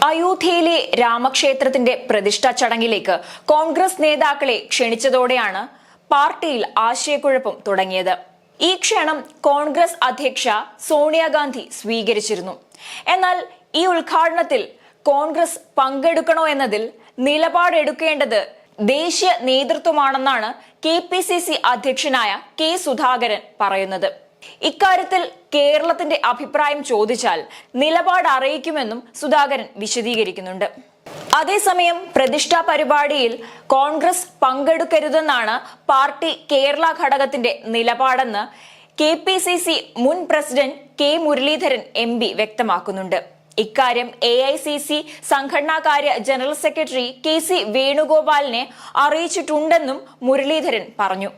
അയോധ്യയിലെ രാമക്ഷേത്രത്തിന്റെ പ്രതിഷ്ഠാ ചടങ്ങിലേക്ക് കോൺഗ്രസ് നേതാക്കളെ ക്ഷണിച്ചതോടെയാണ് പാർട്ടിയിൽ ആശയക്കുഴപ്പം തുടങ്ങിയത്. ഈ ക്ഷണം കോൺഗ്രസ് അധ്യക്ഷ സോണിയാഗാന്ധി സ്വീകരിച്ചിരുന്നു. എന്നാൽ ഈ ഉദ്ഘാടനത്തിൽ കോൺഗ്രസ് പങ്കെടുക്കണോ എന്നതിൽ നിലപാടെടുക്കേണ്ടത് ദേശീയ നേതൃത്വമാണെന്നാണ് KPCC അധ്യക്ഷനായ കെ സുധാകരൻ പറയുന്നത്. ഇക്കാര്യത്തിൽ കേരളത്തിന്റെ അഭിപ്രായം ചോദിച്ചാൽ നിലപാട് അറിയിക്കുമെന്നും സുധാകരൻ വിശദീകരിക്കുന്നുണ്ട്. അതേസമയം പ്രതിഷ്ഠാ പരിപാടിയിൽ കോൺഗ്രസ് പങ്കെടുക്കരുതെന്നാണ് പാർട്ടി കേരള ഘടകത്തിന്റെ നിലപാടെന്ന് KPCC മുൻ പ്രസിഡന്റ് കെ മുരളീധരൻ MP വ്യക്തമാക്കുന്നുണ്ട്. ഇക്കാര്യം AICC സംഘടനാകാര്യ ജനറൽ സെക്രട്ടറി KC വേണുഗോപാലിനെ അറിയിച്ചിട്ടുണ്ടെന്നും മുരളീധരൻ പറഞ്ഞു.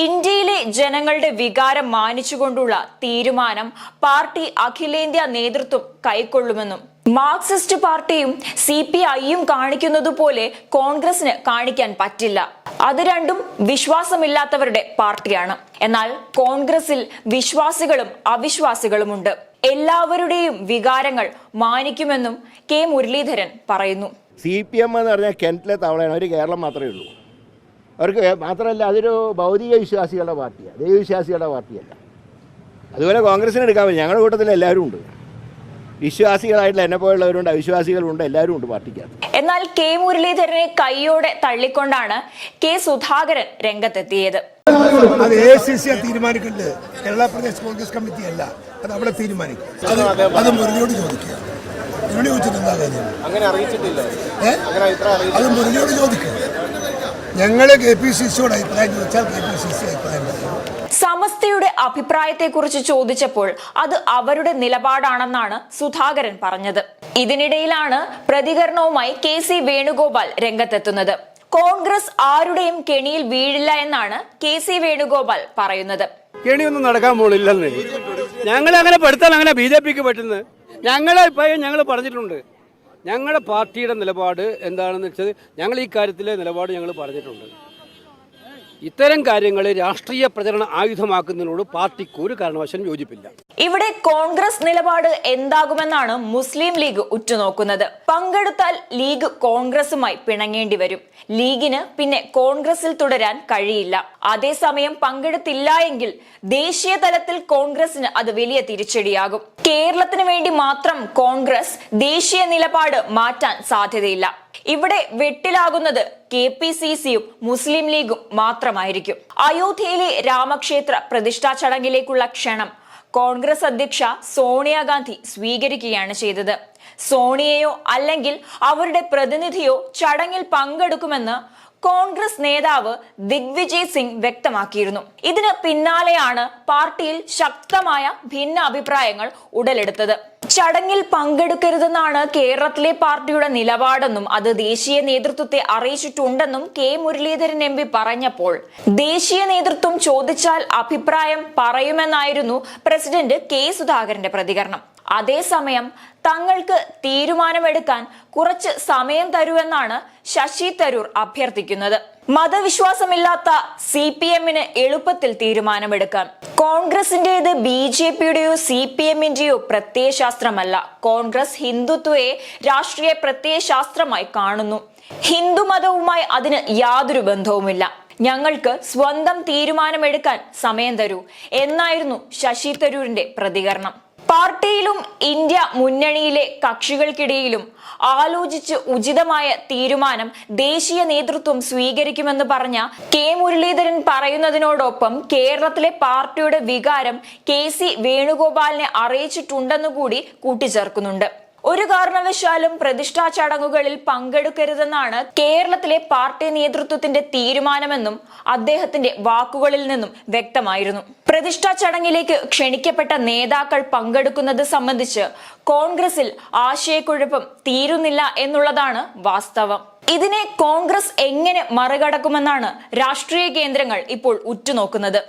ഇന്ത്യയിലെ ജനങ്ങളുടെ വികാരം മാനിച്ചുകൊണ്ടുള്ള തീരുമാനം പാർട്ടി അഖിലേന്ത്യാ നേതൃത്വം കൈക്കൊള്ളുമെന്നും മാർക്സിസ്റ്റ് പാർട്ടിയും CPIയും കാണിക്കുന്നതുപോലെ കോൺഗ്രസിന് കാണിക്കാൻ പറ്റില്ല. അത് രണ്ടും വിശ്വാസമില്ലാത്തവരുടെ പാർട്ടിയാണ്. എന്നാൽ കോൺഗ്രസിൽ വിശ്വാസികളും അവിശ്വാസികളുമുണ്ട്. എല്ലാവരുടെയും വികാരങ്ങൾ മാനിക്കുമെന്നും കെ മുരളീധരൻ പറയുന്നു. CPM എന്ന് പറഞ്ഞാൽ കിണറ്റിലെ തവളയാണ്. അവർ കേരളം മാത്രമേ ഉള്ളൂ. അവർക്ക് മാത്രമല്ല, അതൊരു ഭൗതിക വിശ്വാസികളുടെ പാർട്ടിയാണ്, ദൈവവിശ്വാസികളുടെ പാർട്ടിയല്ല. അതുപോലെ കോൺഗ്രസിന് എടുക്കാൻ പറ്റും. ഞങ്ങളുടെ കൂട്ടത്തിൽ എല്ലാവരും ഉണ്ട്. വിശ്വാസികളായിട്ടുള്ള എന്നെ പോലുള്ളവരുണ്ട്, അവിശ്വാസികളുണ്ട്, എല്ലാവരും ഉണ്ട് പാർട്ടിക്കകത്ത്. എന്നാൽ കെ മുരളീധരനെ കൈയോടെ തള്ളിക്കൊണ്ടാണ് കെ സുധാകരൻ രംഗത്തെത്തിയത്. അത് AICC തീരുമാനിക്കേണ്ടത് കേരള പ്രദേശ് കോൺഗ്രസ് കമ്മിറ്റി അല്ല, അത് അവിടെ തീരുമാനിക്കും. അത് മുരളിയോട് ചോദിക്കുക. മുരളി ചോദിച്ചിട്ട് എന്താ കാര്യം? അത് മുരളിയോട് ചോദിക്കുക. ഞങ്ങള് KPCCയോട് അഭിപ്രായം ചോദിച്ചാൽ KPCC അഭിപ്രായം പറയും. സമസ്തയുടെ അഭിപ്രായത്തെക്കുറിച്ച് ചോദിച്ചപ്പോൾ അത് അവരുടെ നിലപാടാണെന്നാണ് സുധാകരൻ പറഞ്ഞത്. ഇതിനിടയിലാണ് പ്രതികരണവുമായി KC വേണുഗോപാൽ രംഗത്തെത്തുന്നത്. കോൺഗ്രസ് ആരുടെയും കെണിയിൽ വീഴില്ല എന്നാണ് KC വേണുഗോപാൽ പറയുന്നത്. കെണിയൊന്നും നടക്കാൻ പോണില്ലെന്ന് ഞങ്ങൾ അങ്ങനെ പെടുത്താൻ അങ്ങനെ BJPക്ക് പറ്റുന്നത്. ഞങ്ങളെ അഭിപ്രായം ഞങ്ങൾ പറഞ്ഞിട്ടുണ്ട്. ഞങ്ങളുടെ പാർട്ടിയുടെ നിലപാട് എന്താണെന്ന് വെച്ചാൽ ഞങ്ങൾ ഈ കാര്യത്തിലെ നിലപാട് ഞങ്ങൾ പറഞ്ഞിട്ടുണ്ട്. ഇത്തരം കാര്യങ്ങൾ രാഷ്ട്രീയ പ്രചരണ ആയുധമാക്കുന്നതിനോട് പാർട്ടിക്ക് ഒരു കാരണവശാലും യോജിപ്പില്ല. ഇവിടെ കോൺഗ്രസ് നിലപാട് എന്താകുമെന്നാണ് മുസ്ലിം ലീഗ് ഉറ്റുനോക്കുന്നത്. പങ്കെടുത്താൽ ലീഗ് കോൺഗ്രസുമായി പിണങ്ങേണ്ടി വരും. ലീഗിന് പിന്നെ കോൺഗ്രസിൽ തുടരാൻ കഴിയില്ല. അതേസമയം പങ്കെടുത്തില്ല എങ്കിൽ ദേശീയ തലത്തിൽ കോൺഗ്രസിന് അത് വലിയ തിരിച്ചടിയാകും. കേരളത്തിന് വേണ്ടി മാത്രം കോൺഗ്രസ് ദേശീയ നിലപാട് മാറ്റാൻ സാധ്യതയില്ല. ഇവിടെ വെട്ടിലാകുന്നത് KPCCയും മുസ്ലിം ലീഗും മാത്രമായിരിക്കും. അയോധ്യയിലെ രാമക്ഷേത്ര പ്രതിഷ്ഠാ ചടങ്ങിലേക്കുള്ള ക്ഷണം കോൺഗ്രസ് അധ്യക്ഷ സോണിയാഗാന്ധി സ്വീകരിക്കുകയാണ് ചെയ്തത്. സോണിയയോ അല്ലെങ്കിൽ അവരുടെ പ്രതിനിധിയോ ചടങ്ങിൽ പങ്കെടുക്കുമെന്ന് കോൺഗ്രസ് നേതാവ് ദിഗ്വിജയ് സിംഗ് വ്യക്തമാക്കിയിരുന്നു. ഇതിന് പിന്നാലെയാണ് പാർട്ടിയിൽ ശക്തമായ ഭിന്ന അഭിപ്രായങ്ങൾ ഉടലെടുത്തത്. ചടങ്ങിൽ പങ്കെടുക്കരുതെന്നാണ് കേരളത്തിലെ പാർട്ടിയുടെ നിലപാടെന്നും അത് ദേശീയ നേതൃത്വത്തെ അറിയിച്ചിട്ടുണ്ടെന്നും കെ മുരളീധരൻ MP പറഞ്ഞപ്പോൾ ദേശീയ നേതൃത്വം ചോദിച്ചാൽ അഭിപ്രായം പറയുമെന്നായിരുന്നു പ്രസിഡന്റ് കെ സുധാകരന്റെ പ്രതികരണം. അതേസമയം തങ്ങൾക്ക് തീരുമാനമെടുക്കാൻ കുറച്ച് സമയം തരുമെന്നാണ് ശശി തരൂർ അഭ്യർത്ഥിക്കുന്നത്. മതവിശ്വാസമില്ലാത്ത CPMന് എളുപ്പത്തിൽ തീരുമാനമെടുക്കാം. കോൺഗ്രസിന്റേത് BJPയുടെയോ CPMന്റെയോ പ്രത്യയശാസ്ത്രമല്ല. കോൺഗ്രസ് ഹിന്ദുത്വയെ രാഷ്ട്രീയ പ്രത്യയശാസ്ത്രമായി കാണുന്നു. ഹിന്ദുമതവുമായി അതിന് യാതൊരു ബന്ധവുമില്ല. ഞങ്ങൾക്ക് സ്വന്തം തീരുമാനമെടുക്കാൻ സമയം തരൂ എന്നായിരുന്നു ശശി തരൂരിന്റെ പ്രതികരണം. പാർട്ടിയിലും ഇന്ത്യ മുന്നണിയിലെ കക്ഷികൾക്കിടയിലും ആലോചിച്ച് ഉചിതമായ തീരുമാനം ദേശീയ നേതൃത്വം സ്വീകരിക്കുമെന്ന് പറഞ്ഞ കെ മുരളീധരൻ പറയുന്നതിനോടൊപ്പം കേരളത്തിലെ പാർട്ടിയുടെ വികാരം KC വേണുഗോപാലിനെ അറിയിച്ചിട്ടുണ്ടെന്നു കൂടി കൂട്ടിച്ചേർക്കുന്നുണ്ട്. ഒരു കാരണവശാലും പ്രതിഷ്ഠാ ചടങ്ങുകളിൽ പങ്കെടുക്കരുതെന്നാണ് കേരളത്തിലെ പാർട്ടി നേതൃത്വത്തിന്റെ തീരുമാനമെന്നും അദ്ദേഹത്തിന്റെ വാക്കുകളിൽ നിന്നും വ്യക്തമായിരുന്നു. പ്രതിഷ്ഠാ ചടങ്ങിലേക്ക് ക്ഷണിക്കപ്പെട്ട നേതാക്കൾ പങ്കെടുക്കുന്നത് സംബന്ധിച്ച് കോൺഗ്രസിൽ ആശയക്കുഴപ്പം തീരുന്നില്ല എന്നുള്ളതാണ് വാസ്തവം. ഇതിനെ കോൺഗ്രസ് എങ്ങനെ മറികടക്കുമെന്നാണ് രാഷ്ട്രീയ കേന്ദ്രങ്ങൾ ഇപ്പോൾ ഉറ്റുനോക്കുന്നത്.